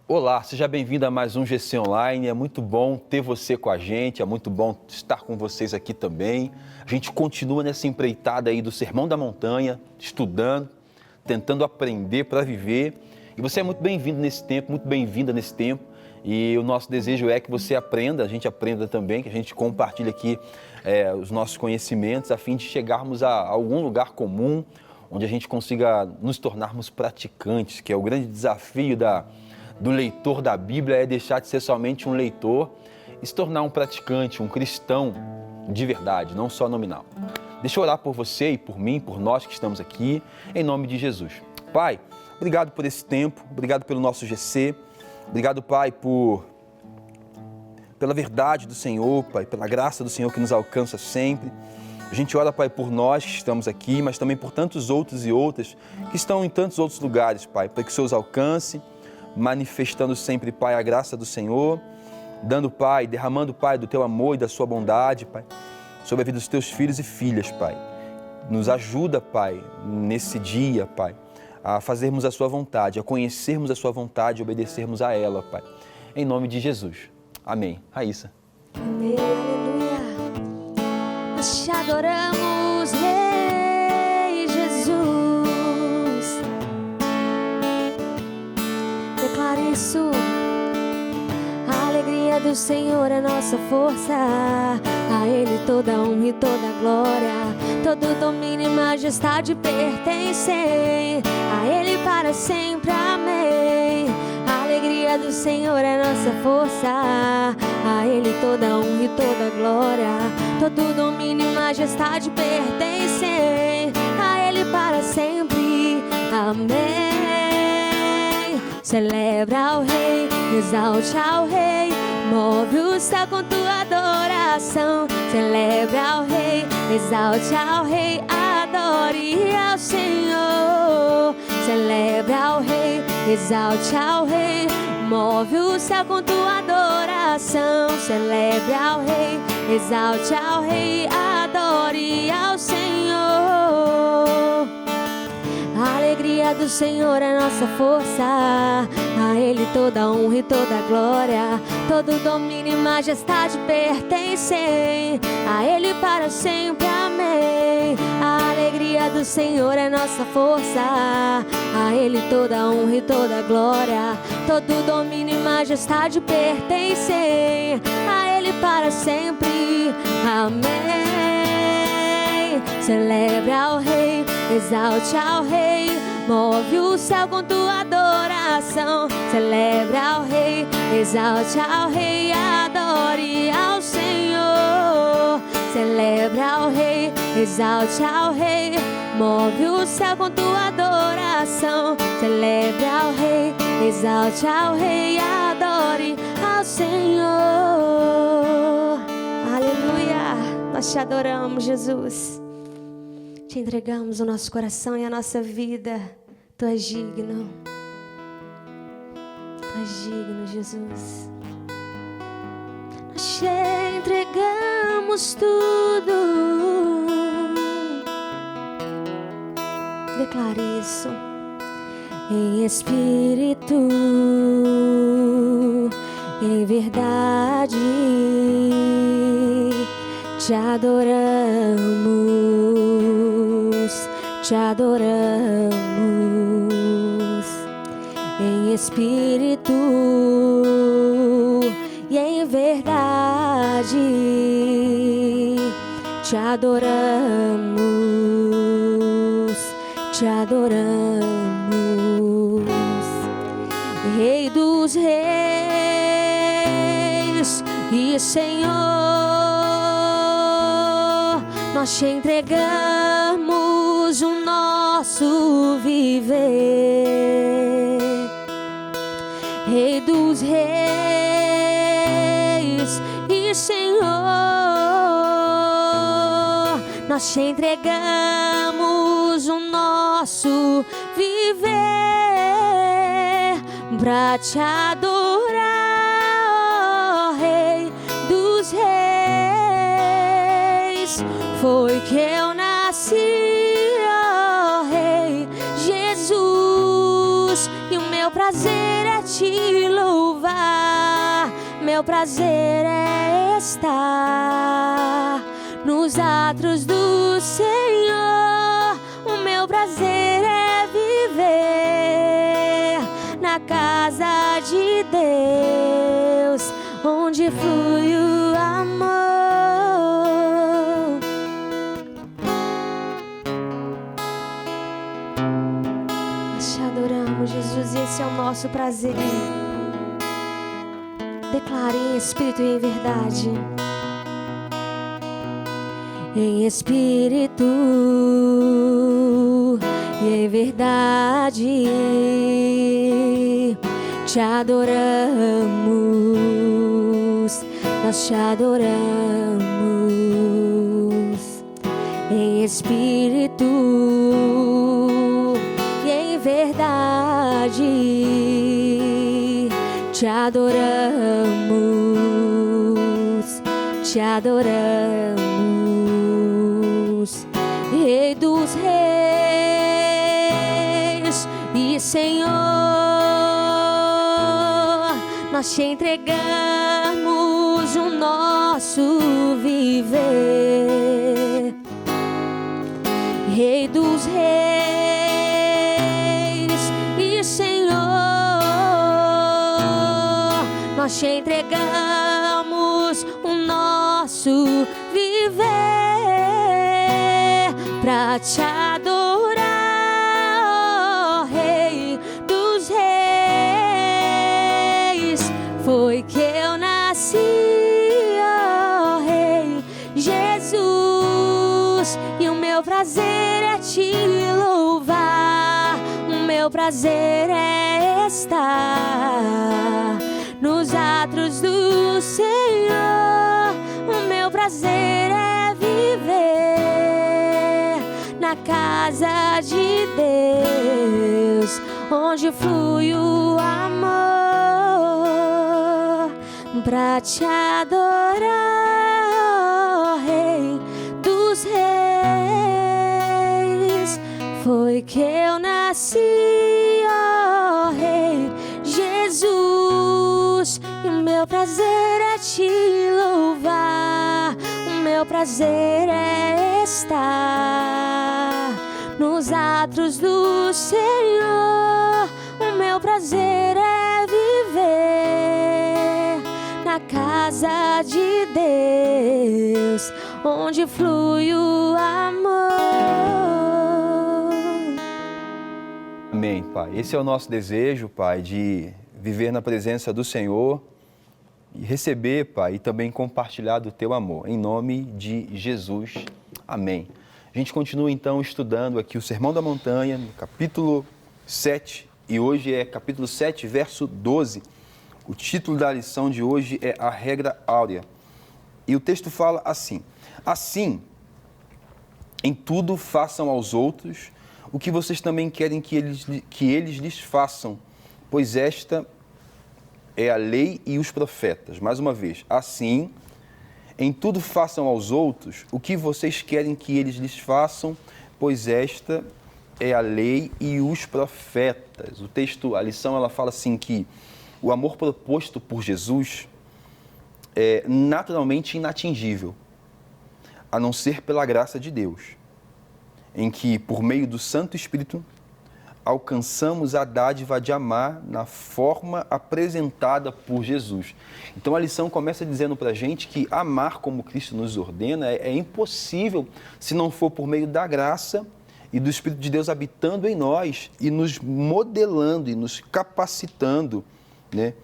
Olá, seja bem-vindo a mais um GC Online. É muito bom ter você com a gente, é muito bom estar com vocês aqui também. A gente continua nessa empreitada aí do Sermão da Montanha, estudando, tentando aprender para viver. E você é muito bem-vindo nesse tempo, muito bem-vinda nesse tempo. E o nosso desejo é que você aprenda, a gente aprenda também, que a gente compartilhe aqui os nossos conhecimentos, a fim de chegarmos a algum lugar comum, onde a gente consiga nos tornarmos praticantes, que é o grande desafio do leitor da Bíblia, é deixar de ser somente um leitor e se tornar um praticante, um cristão de verdade, não só nominal. Deixa eu orar por você e por mim, por nós que estamos aqui, em nome de Jesus. Pai, obrigado por esse tempo, obrigado pelo nosso GC, obrigado, Pai, pela verdade do Senhor, Pai, pela graça do Senhor que nos alcança sempre. A gente ora, Pai, por nós que estamos aqui, mas também por tantos outros e outras que estão em tantos outros lugares, Pai, para que o Senhor os alcance, manifestando sempre, Pai, a graça do Senhor, dando, Pai, derramando, Pai, do Teu amor e da Sua bondade, Pai, sobre a vida dos Teus filhos e filhas, Pai. Nos ajuda, Pai, nesse dia, Pai, a fazermos a Sua vontade, a conhecermos a Sua vontade e obedecermos a ela, Pai. Em nome de Jesus. Amém. Raíssa. Amém, aleluia. Nós te adoramos, Rei Jesus. Declare isso. A alegria do Senhor é nossa força. A Ele toda honra e toda glória. Todo domínio e majestade pertencem a Ele para sempre. Amém. A alegria do Senhor é nossa força. A Ele toda honra e toda glória. Todo domínio e majestade pertencem a Ele para sempre. Amém. Celebra ao Rei, exalte ao Rei, move o céu com tua adoração. Celebra ao Rei, exalte ao Rei, adore ao Senhor. Celebra ao Rei, exalte ao Rei, move o céu com tua adoração. Celebra ao Rei, exalte ao Rei, adore ao Senhor. A alegria do Senhor é nossa força. A Ele toda honra e toda glória. Todo domínio e majestade pertencem a Ele para sempre. Amém. A alegria do Senhor é nossa força. A Ele toda honra e toda glória. Todo domínio e majestade pertencem a Ele para sempre. Amém. Celebra ao Rei, exalte ao Rei, move o céu com tua adoração. Celebra ao Rei, exalte ao Rei, adore ao Senhor. Celebra ao Rei, exalte ao Rei, move o céu com tua adoração. Celebra ao Rei, exalte ao Rei, adore ao Senhor. Aleluia, nós te adoramos, Jesus. Te entregamos o nosso coração e a nossa vida. Tu és digno. Tu és digno, Jesus. Nós te entregamos tudo. Declare isso. Em espírito, em verdade, te adoramos, te adoramos. Em espírito e em verdade, te adoramos, te adoramos. Rei dos reis e Senhor, nós te entregamos o nosso viver. Rei dos reis e Senhor, nós te entregamos o nosso viver pra te adorar, ó Rei dos reis. Foi que eu nasci, ó Rei Jesus, e o meu prazer é te louvar. Meu prazer é estar nos atos do Senhor. O meu prazer é viver na casa de Deus, onde flui o amor. Nós te adoramos, Jesus, e esse é o nosso prazer. Declare em espírito e em verdade. Em espírito e em verdade te adoramos, nós te adoramos. Em espírito e em verdade te adoramos, te adoramos. Rei dos reis e Senhor, nós te entregamos o nosso viver. Rei dos reis e Senhor, nós te entregamos o nosso viver pra te adorar, ó Rei dos reis. Foi que eu nasci, ó Rei Jesus, e o meu prazer é te louvar. O meu prazer é estar nos atos do Senhor. O meu prazer é viver na casa de Deus, onde flui o amor, pra te adorar, ó Rei dos reis. Foi que eu nasci, ó Rei Jesus, e o meu prazer é te louvar. O meu prazer é estar nos atos do Senhor. O meu prazer é viver na casa de Deus, onde flui o amor. Amém, Pai. Esse é o nosso desejo, Pai, de viver na presença do Senhor e receber, Pai, e também compartilhar do Teu amor. Em nome de Jesus. Amém. A gente continua, então, estudando aqui o Sermão da Montanha, no capítulo 7, e hoje é capítulo 7, verso 12. O título da lição de hoje é A Regra Áurea. E o texto fala assim: assim, em tudo façam aos outros o que vocês também querem que eles lhes façam, pois esta é a lei e os profetas. Mais uma vez, assim, em tudo façam aos outros o que vocês querem que eles lhes façam, pois esta é a lei e os profetas. O texto, a lição, ela fala assim que o amor proposto por Jesus é naturalmente inatingível, a não ser pela graça de Deus, em que, por meio do Santo Espírito, alcançamos a dádiva de amar na forma apresentada por Jesus. Então a lição começa dizendo para a gente que amar como Cristo nos ordena é impossível se não for por meio da graça e do Espírito de Deus habitando em nós e nos modelando e nos capacitando, né,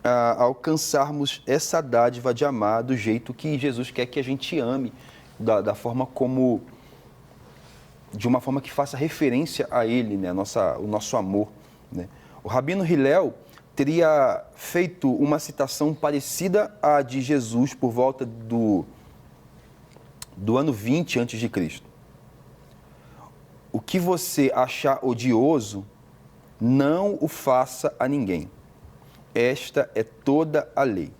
a alcançarmos essa dádiva de amar do jeito que Jesus quer que a gente ame, da forma como... de uma forma que faça referência a Ele, né? O nosso amor. Né? O Rabino Hillel teria feito uma citação parecida à de Jesus por volta do ano 20 a.C. O que você achar odioso, não o faça a ninguém. Esta é toda a lei.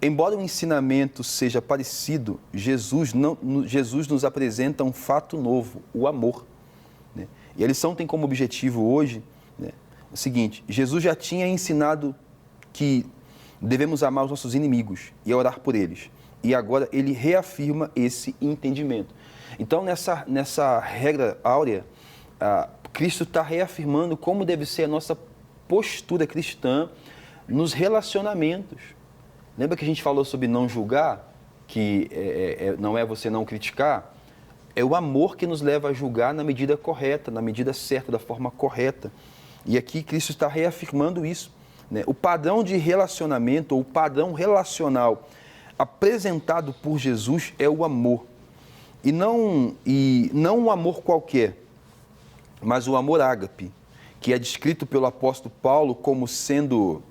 Embora o ensinamento seja parecido, Jesus nos apresenta um fato novo, o amor. Né? E a lição tem como objetivo hoje, né, o seguinte, Jesus já tinha ensinado que devemos amar os nossos inimigos e orar por eles. E agora ele reafirma esse entendimento. Então, nessa regra áurea, Cristo está reafirmando como deve ser a nossa postura cristã nos relacionamentos. Lembra que a gente falou sobre não julgar? Que não é você não criticar? É o amor que nos leva a julgar na medida correta, na medida certa, da forma correta. E aqui Cristo está reafirmando isso, né? O padrão de relacionamento, ou o padrão relacional apresentado por Jesus é o amor. E não um amor qualquer, mas o amor ágape, que é descrito pelo apóstolo Paulo como sendo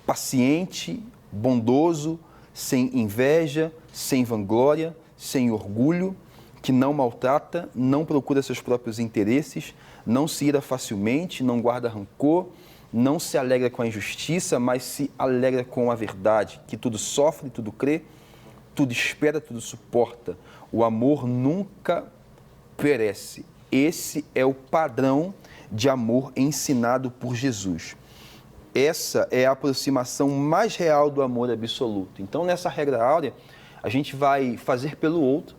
paciente, bondoso, sem inveja, sem vanglória, sem orgulho, que não maltrata, não procura seus próprios interesses, não se ira facilmente, não guarda rancor, não se alegra com a injustiça, mas se alegra com a verdade, que tudo sofre, tudo crê, tudo espera, tudo suporta. O amor nunca perece. Esse é o padrão de amor ensinado por Jesus. Essa é a aproximação mais real do amor absoluto. Então, nessa regra áurea, a gente vai fazer pelo outro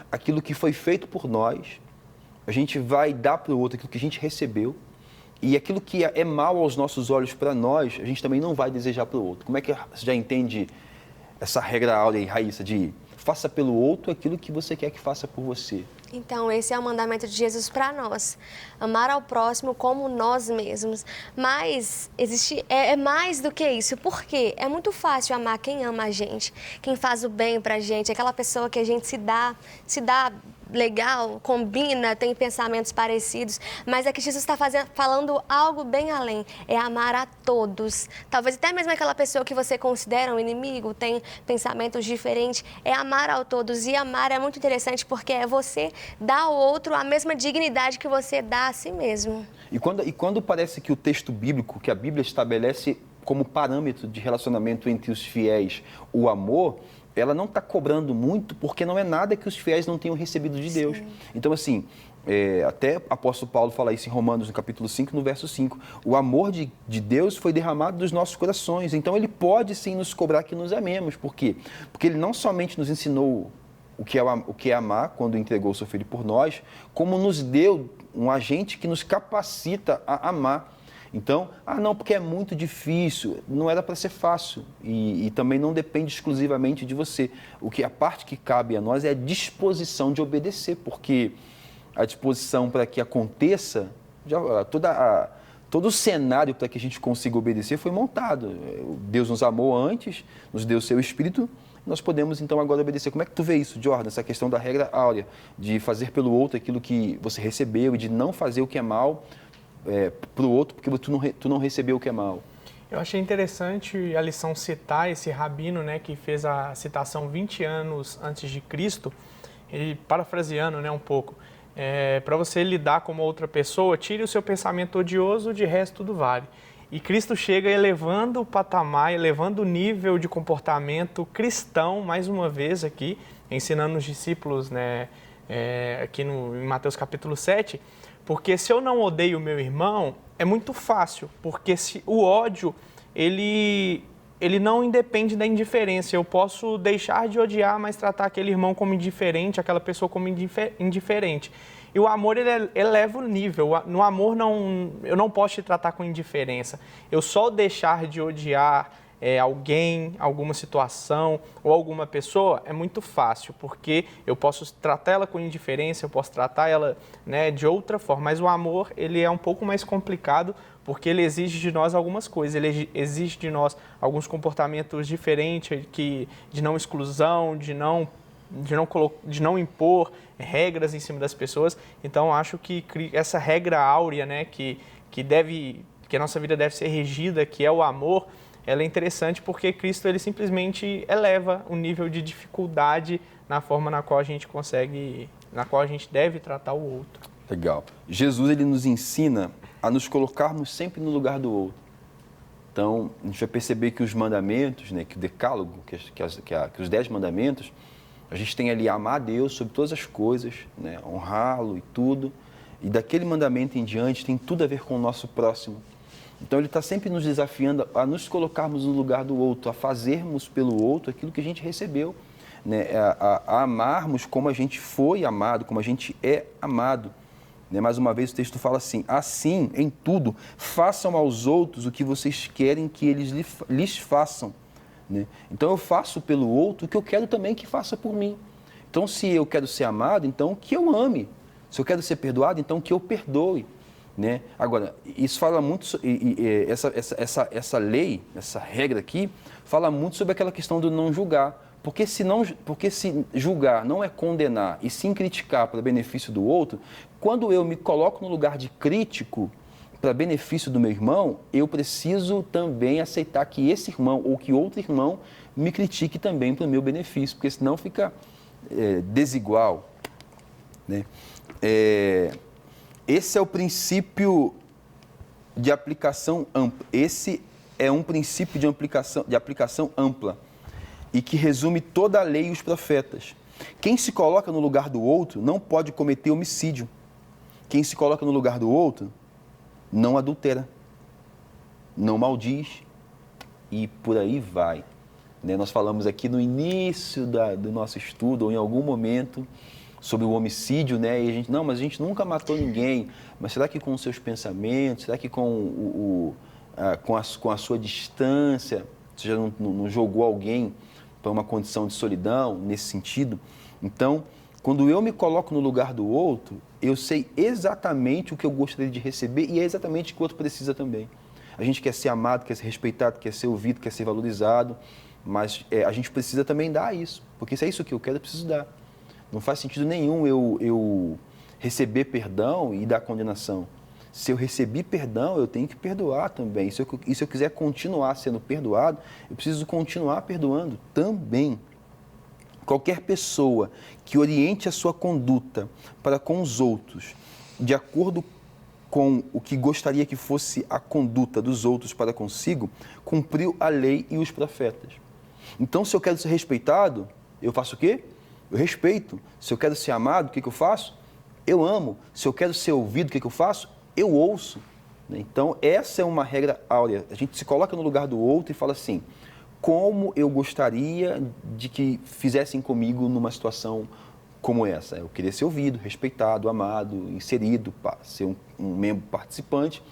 aquilo que foi feito por nós, a gente vai dar para o outro aquilo que a gente recebeu, e aquilo que é mal aos nossos olhos para nós, a gente também não vai desejar para o outro. Como é que você já entende essa regra áurea aí, Raíssa, de faça pelo outro aquilo que você quer que faça por você? Então, esse é o mandamento de Jesus para nós, amar ao próximo como nós mesmos. Mas é mais do que isso, porque é muito fácil amar quem ama a gente, quem faz o bem pra gente, aquela pessoa que a gente se dá legal, combina, tem pensamentos parecidos, mas aqui Jesus está falando algo bem além, é amar a todos. Talvez até mesmo aquela pessoa que você considera um inimigo, tem pensamentos diferentes, é amar a todos. E amar é muito interessante porque é você dar ao outro a mesma dignidade que você dá a si mesmo. E quando parece que o texto bíblico, que a Bíblia estabelece como parâmetro de relacionamento entre os fiéis, o amor, ela não está cobrando muito, porque não é nada que os fiéis não tenham recebido de Deus. Sim. Então, assim, até o apóstolo Paulo fala isso em Romanos, no capítulo 5, no verso 5. O amor de Deus foi derramado dos nossos corações. Então, ele pode, sim, nos cobrar que nos amemos. Por quê? Porque ele não somente nos ensinou o que é amar, quando entregou o seu filho por nós, como nos deu um agente que nos capacita a amar. Então, não, porque é muito difícil, não era para ser fácil e também não depende exclusivamente de você. A parte que cabe a nós é a disposição de obedecer, porque a disposição para que aconteça, todo o cenário para que a gente consiga obedecer foi montado. Deus nos amou antes, nos deu o seu Espírito, nós podemos então agora obedecer. Como é que tu vê isso, Jordan, essa questão da regra áurea, de fazer pelo outro aquilo que você recebeu e de não fazer o que é mal para o outro, porque tu não recebeu o que é mal? Eu achei interessante a lição citar esse rabino, né, que fez a citação 20 anos antes de Cristo, ele parafraseando, né, um pouco, para você lidar com uma outra pessoa, tire o seu pensamento odioso, de resto tudo vale. E Cristo chega elevando o patamar, elevando o nível de comportamento cristão, mais uma vez aqui, ensinando os discípulos, né, aqui em Mateus capítulo 7, porque se eu não odeio o meu irmão, é muito fácil, porque o ódio, ele não independe da indiferença. Eu posso deixar de odiar, mas tratar aquele irmão como indiferente, aquela pessoa como indiferente. E o amor, ele eleva o nível. No amor, eu não posso te tratar com indiferença. Eu só deixar de odiar alguém, alguma situação ou alguma pessoa é muito fácil, porque eu posso tratar ela com indiferença, eu posso tratar ela, né, de outra forma. Mas o amor, ele é um pouco mais complicado, porque ele exige de nós algumas coisas. Ele exige de nós alguns comportamentos diferentes, de não exclusão, de não impor regras em cima das pessoas. Então, acho que essa regra áurea, né, que a nossa vida deve ser regida, que é o amor, ela é interessante porque Cristo, ele simplesmente eleva o nível de dificuldade na forma na qual a gente deve tratar o outro. Legal. Jesus, ele nos ensina a nos colocarmos sempre no lugar do outro. Então, a gente vai perceber que os mandamentos, né, que o decálogo, que os 10 mandamentos, a gente tem ali amar a Deus sobre todas as coisas, né, honrá-lo e tudo, E daquele mandamento em diante tem tudo a ver com o nosso próximo. Então ele está sempre nos desafiando a nos colocarmos no lugar do outro, a fazermos pelo outro aquilo que a gente recebeu, né? A amarmos como a gente foi amado, como a gente é amado. Né? Mais uma vez o texto fala assim: assim, em tudo, façam aos outros o que vocês querem que eles lhes façam. Né? Então eu faço pelo outro o que eu quero também que faça por mim. Então se eu quero ser amado, então que eu ame. Se eu quero ser perdoado, então que eu perdoe. Né? Agora, isso fala muito, essa lei, essa regra aqui, fala muito sobre aquela questão do não julgar. Porque se julgar não é condenar e sim criticar para benefício do outro, quando eu me coloco no lugar de crítico para benefício do meu irmão, eu preciso também aceitar que esse irmão ou que outro irmão me critique também para o meu benefício, porque senão fica desigual. Né? Esse é o princípio de aplicação ampla. Esse é um princípio de aplicação ampla e que resume toda a lei e os profetas. Quem se coloca no lugar do outro não pode cometer homicídio. Quem se coloca no lugar do outro não adultera, não maldiz e por aí vai. Né? Nós falamos aqui no início do nosso estudo, ou em algum momento, sobre o homicídio, né? E a gente, mas a gente nunca matou ninguém. Mas será que com os seus pensamentos, será que com a sua distância, você já não jogou alguém para uma condição de solidão, nesse sentido? Então, quando eu me coloco no lugar do outro, eu sei exatamente o que eu gostaria de receber e é exatamente o que o outro precisa também. A gente quer ser amado, quer ser respeitado, quer ser ouvido, quer ser valorizado, mas a gente precisa também dar isso, porque se é isso que eu quero, eu preciso dar. Não faz sentido nenhum eu receber perdão e dar condenação. Se eu recebi perdão, eu tenho que perdoar também. E se eu quiser continuar sendo perdoado, eu preciso continuar perdoando também. Qualquer pessoa que oriente a sua conduta para com os outros, de acordo com o que gostaria que fosse a conduta dos outros para consigo, cumpriu a lei e os profetas. Então, se eu quero ser respeitado, eu faço o quê? Eu respeito. Se eu quero ser amado, o que eu faço? Eu amo. Se eu quero ser ouvido, o que eu faço? Eu ouço. Então, essa é uma regra áurea. A gente se coloca no lugar do outro e fala assim: como eu gostaria de que fizessem comigo numa situação como essa? Eu queria ser ouvido, respeitado, amado, inserido, ser um membro participante.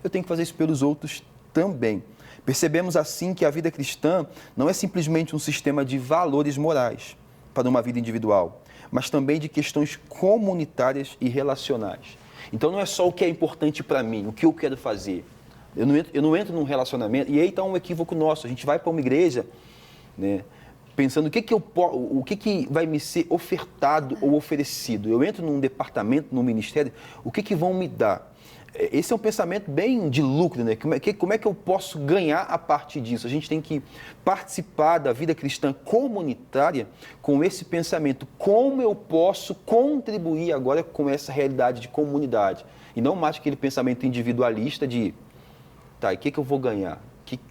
Eu tenho que fazer isso pelos outros também. Percebemos assim que a vida cristã não é simplesmente um sistema de valores morais para uma vida individual, mas também de questões comunitárias e relacionais. Então não é só o que é importante para mim, o que eu quero fazer. Eu não entro num relacionamento, e aí está um equívoco nosso. A gente vai para uma igreja, né, pensando o que vai me ser ofertado ou oferecido. Eu entro num departamento, num ministério, o que vão me dar? Esse é um pensamento bem de lucro, né? Como é que eu posso ganhar a partir disso? A gente tem que participar da vida cristã comunitária com esse pensamento. Como eu posso contribuir agora com essa realidade de comunidade? E não mais aquele pensamento individualista de, tá, e o que eu vou ganhar?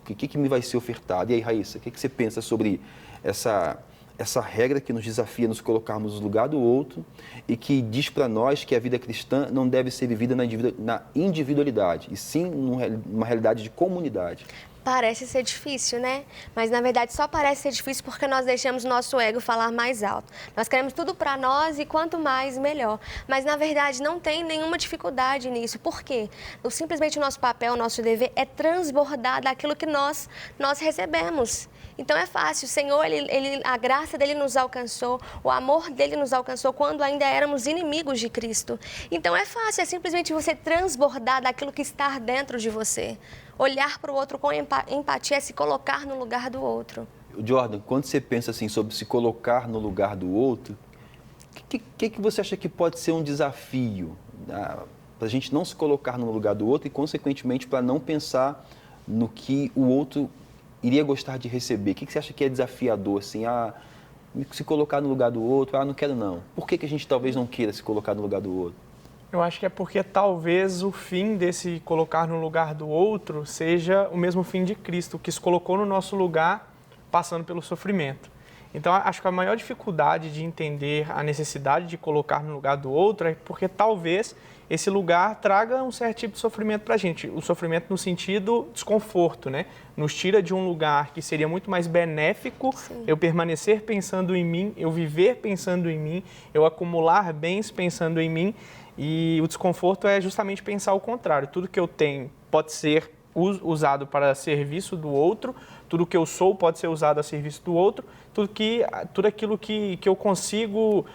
O que me vai ser ofertado? E aí, Raíssa, o que você pensa sobre essa regra que nos desafia a nos colocarmos no lugar do outro e que diz para nós que a vida cristã não deve ser vivida na individualidade, e sim numa realidade de comunidade? Parece ser difícil, né? Mas, na verdade, só parece ser difícil porque nós deixamos o nosso ego falar mais alto. Nós queremos tudo para nós e quanto mais, melhor. Mas, na verdade, não tem nenhuma dificuldade nisso. Por quê? Simplesmente o nosso papel, o nosso dever é transbordar daquilo que nós recebemos. Então é fácil, o Senhor, a graça dele nos alcançou, o amor dele nos alcançou quando ainda éramos inimigos de Cristo. Então é fácil, é simplesmente você transbordar daquilo que está dentro de você. Olhar para o outro com empatia é se colocar no lugar do outro. Jordan, quando você pensa assim sobre se colocar no lugar do outro, o que você acha que pode ser um desafio para a gente não se colocar no lugar do outro e, consequentemente, para não pensar no que o outro iria gostar de receber? O que você acha que é desafiador, assim, se colocar no lugar do outro? Não quero não. Por que a gente talvez não queira se colocar no lugar do outro? Eu acho que é porque talvez o fim desse colocar no lugar do outro seja o mesmo fim de Cristo, que se colocou no nosso lugar passando pelo sofrimento. Então, acho que a maior dificuldade de entender a necessidade de colocar no lugar do outro é porque talvez esse lugar traga um certo tipo de sofrimento para a gente. O sofrimento no sentido desconforto, né? Nos tira de um lugar que seria muito mais benéfico, eu permanecer pensando em mim, eu viver pensando em mim, eu acumular bens pensando em mim. E o desconforto é justamente pensar o contrário. Tudo que eu tenho pode ser usado para serviço do outro, tudo que eu sou pode ser usado a serviço do outro, tudo aquilo que eu consigo,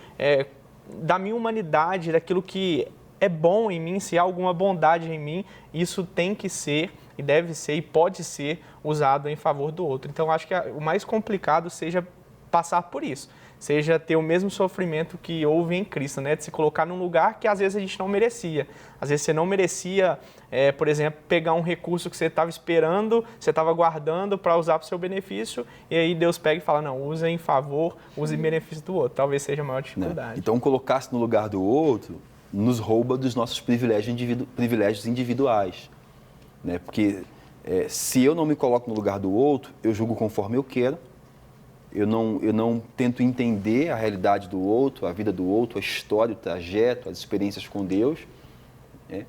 da minha humanidade, daquilo que é bom em mim, se há alguma bondade em mim, isso tem que ser, e deve ser, e pode ser usado em favor do outro. Então, acho que o mais complicado seja passar por isso, seja ter o mesmo sofrimento que houve em Cristo, né? De se colocar num lugar que às vezes a gente não merecia. Às vezes você não merecia, por exemplo, pegar um recurso que você estava esperando, você estava guardando para usar para o seu benefício, e aí Deus pega e fala, não, use em favor, use em benefício do outro. Talvez seja a maior dificuldade. Então, colocar-se no lugar do outro nos rouba dos nossos privilégios individuais, né? Porque se eu não me coloco no lugar do outro, eu julgo conforme eu quero, eu não tento entender a realidade do outro, a vida do outro, a história, o trajeto, as experiências com Deus, né?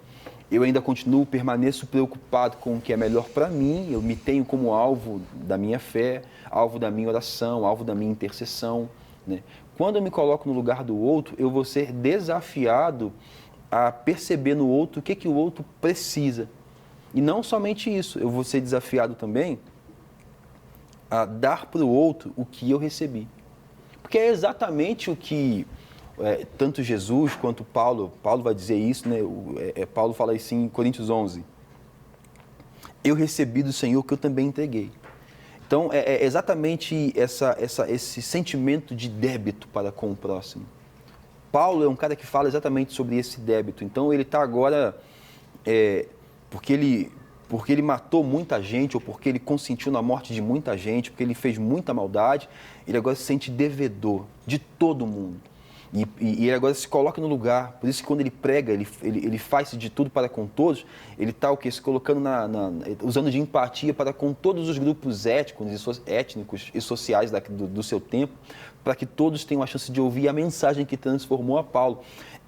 Eu ainda permaneço preocupado com o que é melhor para mim, eu me tenho como alvo da minha fé, alvo da minha oração, alvo da minha intercessão, né? Quando eu me coloco no lugar do outro, eu vou ser desafiado a perceber no outro o que o outro precisa. E não somente isso, eu vou ser desafiado também a dar para o outro o que eu recebi. Porque é exatamente o que tanto Jesus quanto Paulo vai dizer isso, né? Paulo fala isso em Coríntios 11. Eu recebi do Senhor que eu também entreguei. Então, é exatamente esse sentimento de débito para com o próximo. Paulo é um cara que fala exatamente sobre esse débito. Então, ele está agora, porque ele matou muita gente, ou porque ele consentiu na morte de muita gente, porque ele fez muita maldade, ele agora se sente devedor de todo mundo. E ele agora se coloca no lugar. Por isso que quando ele prega, ele faz de tudo para com todos, ele está o quê? Se colocando, usando de empatia para com todos os grupos étnicos e sociais do seu tempo, para que todos tenham a chance de ouvir a mensagem que transformou a Paulo.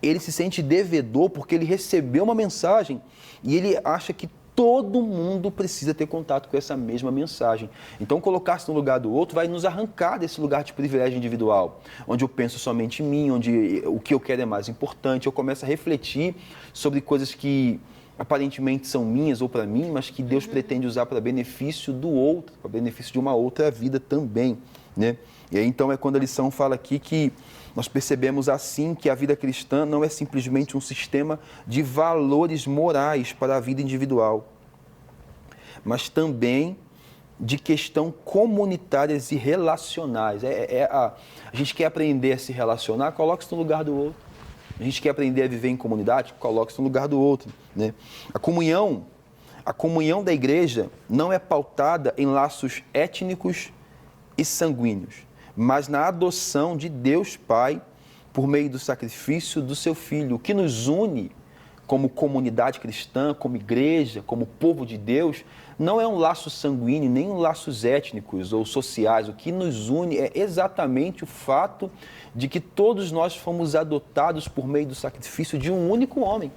Ele se sente devedor porque ele recebeu uma mensagem e ele acha que todo mundo precisa ter contato com essa mesma mensagem. Então, colocar-se no lugar do outro vai nos arrancar desse lugar de privilégio individual, onde eu penso somente em mim, onde o que eu quero é mais importante. Eu começo a refletir sobre coisas que aparentemente são minhas ou para mim, mas que Deus pretende usar para benefício do outro, para benefício de uma outra vida também, né? E aí, então, é quando a lição fala aqui que nós percebemos assim que a vida cristã não é simplesmente um sistema de valores morais para a vida individual, mas também de questão comunitárias e relacionais. A gente quer aprender a se relacionar, coloque-se no lugar do outro. A gente quer aprender a viver em comunidade, coloque-se no lugar do outro, né? A comunhão da igreja não é pautada em laços étnicos e sanguíneos, mas na adoção de Deus Pai por meio do sacrifício do seu Filho. O que nos une como comunidade cristã, como igreja, como povo de Deus, não é um laço sanguíneo, nem um laços étnicos ou sociais. O que nos une é exatamente o fato de que todos nós fomos adotados por meio do sacrifício de um único homem,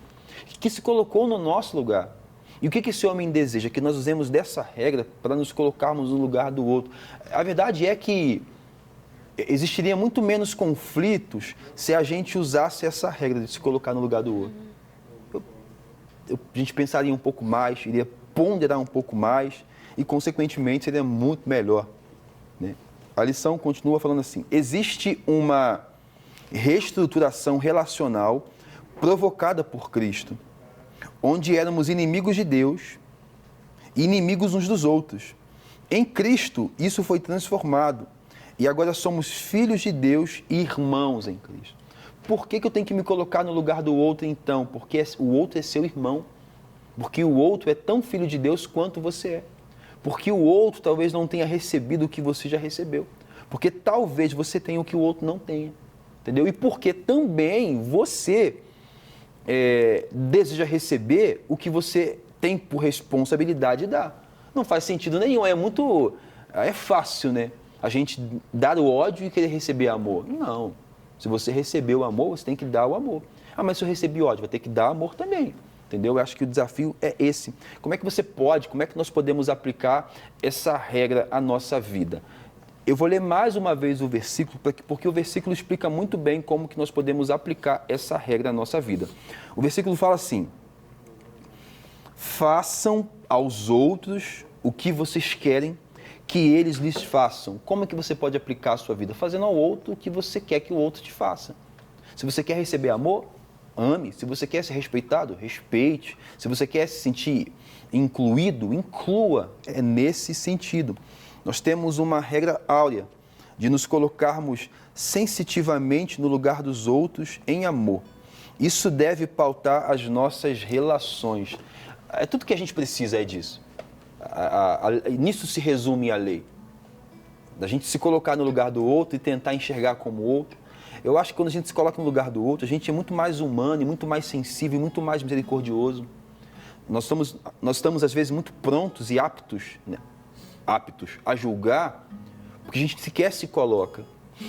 que se colocou no nosso lugar. E o que esse homem deseja? Que nós usemos dessa regra para nos colocarmos no lugar do outro. A verdade é que existiria muito menos conflitos se a gente usasse essa regra de se colocar no lugar do outro. A gente pensaria um pouco mais, iria ponderar um pouco mais e, consequentemente, seria muito melhor, né? A lição continua falando assim: existe uma reestruturação relacional provocada por Cristo, onde éramos inimigos de Deus e inimigos uns dos outros. Em Cristo, isso foi transformado. E agora somos filhos de Deus e irmãos em Cristo. Por que eu tenho que me colocar no lugar do outro, então? Porque o outro é seu irmão. Porque o outro é tão filho de Deus quanto você é. Porque o outro talvez não tenha recebido o que você já recebeu. Porque talvez você tenha o que o outro não tenha. Entendeu? E porque também você deseja receber o que você tem por responsabilidade de dar. Não faz sentido nenhum. É fácil, né? a gente dar o ódio e querer receber amor. Não. Se você recebeu o amor, você tem que dar o amor. Ah, mas se eu recebi ódio, vai ter que dar amor também. Entendeu? Eu acho que o desafio é esse. Como é que como é que nós podemos aplicar essa regra à nossa vida? Eu vou ler mais uma vez o versículo, porque o versículo explica muito bem como que nós podemos aplicar essa regra à nossa vida. O versículo fala assim: façam aos outros o que vocês querem que eles lhes façam. Como é que você pode aplicar a sua vida? Fazendo ao outro o que você quer que o outro te faça. Se você quer receber amor, ame. Se você quer ser respeitado, respeite. Se você quer se sentir incluído, inclua. É nesse sentido. Nós temos uma regra áurea de nos colocarmos sensitivamente no lugar dos outros em amor. Isso deve pautar as nossas relações. Tudo que a gente precisa é disso. Nisso se resume a lei. Da gente se colocar no lugar do outro e tentar enxergar como o outro. Eu acho que quando a gente se coloca no lugar do outro, a gente é muito mais humano, e muito mais sensível, e muito mais misericordioso. Nós estamos às vezes, muito prontos e aptos a julgar, porque a gente sequer se coloca.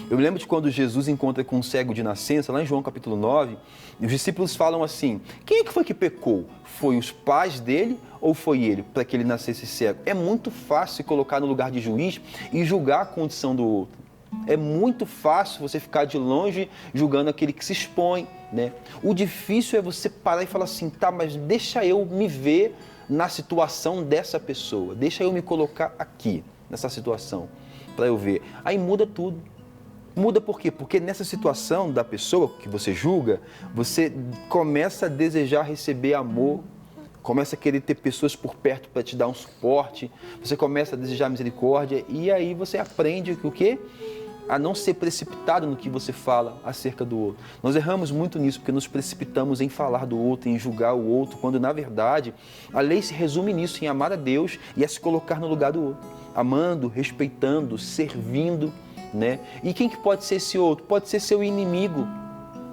Eu me lembro de quando Jesus encontra com um cego de nascença, lá em João capítulo 9, e os discípulos falam assim: quem é que foi que pecou? Foi os pais dele ou foi ele, para que ele nascesse cego? É muito fácil se colocar no lugar de juiz e julgar a condição do outro. É muito fácil você ficar de longe julgando aquele que se expõe, né? O difícil é você parar e falar assim: tá, mas deixa eu me ver na situação dessa pessoa, deixa eu me colocar aqui, nessa situação, para eu ver. Aí muda tudo. Muda por quê? Porque nessa situação da pessoa que você julga, você começa a desejar receber amor, começa a querer ter pessoas por perto para te dar um suporte, você começa a desejar misericórdia e aí você aprende o quê? A não ser precipitado no que você fala acerca do outro. Nós erramos muito nisso, porque nos precipitamos em falar do outro, em julgar o outro, quando na verdade a lei se resume nisso, em amar a Deus e a se colocar no lugar do outro. Amando, respeitando, servindo, né? E quem que pode ser esse outro? Pode ser seu inimigo.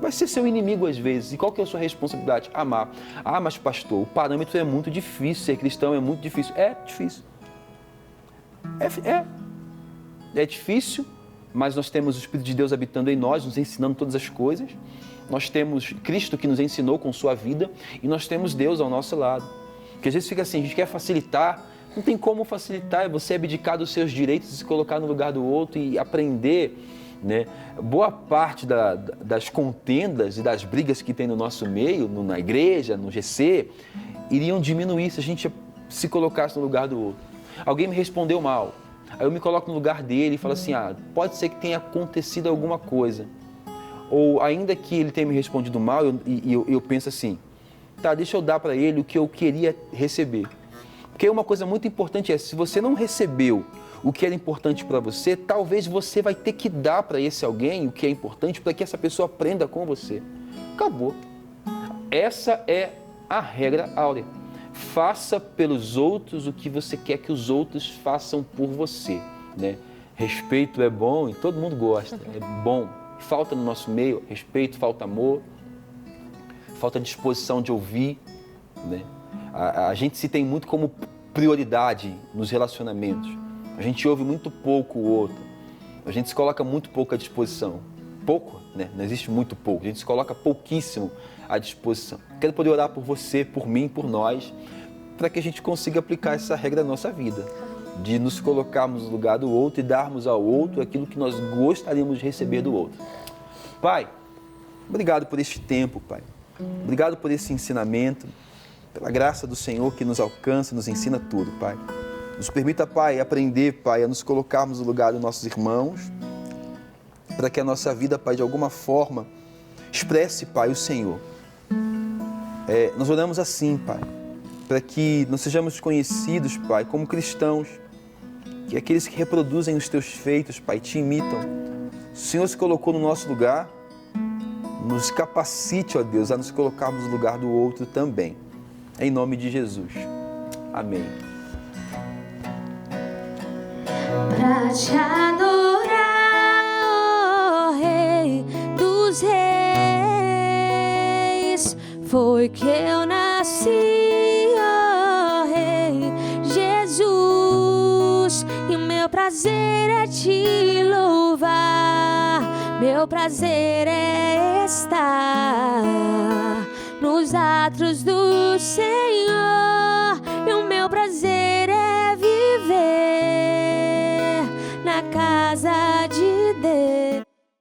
Vai ser seu inimigo às vezes. E qual que é a sua responsabilidade? Amar. Ah, mas pastor, o parâmetro é muito difícil, ser cristão é muito difícil. É difícil. É difícil, mas nós temos o Espírito de Deus habitando em nós, nos ensinando todas as coisas. Nós temos Cristo que nos ensinou com sua vida e nós temos Deus ao nosso lado. Porque às vezes fica assim, a gente quer facilitar, não tem como facilitar, é você abdicar dos seus direitos e se colocar no lugar do outro e aprender, né? Boa parte das contendas e das brigas que tem no nosso meio, na igreja, no GC, iriam diminuir se a gente se colocasse no lugar do outro. Alguém me respondeu mal, aí eu me coloco no lugar dele e falo assim: pode ser que tenha acontecido alguma coisa. Ou ainda que ele tenha me respondido mal, eu penso assim: tá, deixa eu dar para ele o que eu queria receber. Porque uma coisa muito importante é, se você não recebeu o que era importante para você, talvez você vai ter que dar para esse alguém o que é importante para que essa pessoa aprenda com você. Acabou. Essa é a regra áurea. Faça pelos outros o que você quer que os outros façam por você, né? Respeito é bom e todo mundo gosta, é bom. Falta no nosso meio respeito, falta amor, falta disposição de ouvir, né? A gente se tem muito como prioridade nos relacionamentos. A gente ouve muito pouco o outro. A gente se coloca muito pouco à disposição. Pouco, né? Não existe muito pouco. A gente se coloca pouquíssimo à disposição. Quero poder orar por você, por mim, por nós, para que a gente consiga aplicar essa regra na nossa vida. De nos colocarmos no lugar do outro e darmos ao outro aquilo que nós gostaríamos de receber do outro. Pai, obrigado por este tempo, Pai. Obrigado por esse ensinamento. Pela graça do Senhor que nos alcança, nos ensina tudo, Pai. Nos permita, Pai, aprender, Pai, a nos colocarmos no lugar dos nossos irmãos, para que a nossa vida, Pai, de alguma forma, expresse, Pai, o Senhor. Nós oramos assim, Pai, para que nós sejamos conhecidos, Pai, como cristãos, que aqueles que reproduzem os Teus feitos, Pai, Te imitam. O Senhor se colocou no nosso lugar, nos capacite, ó Deus, a nos colocarmos no lugar do outro também. Em nome de Jesus. Amém. Pra te adorar, ó Rei dos Reis, foi que eu nasci, ó Rei Jesus, e o meu prazer é é te louvar, meu prazer é estar nos atos do Senhor.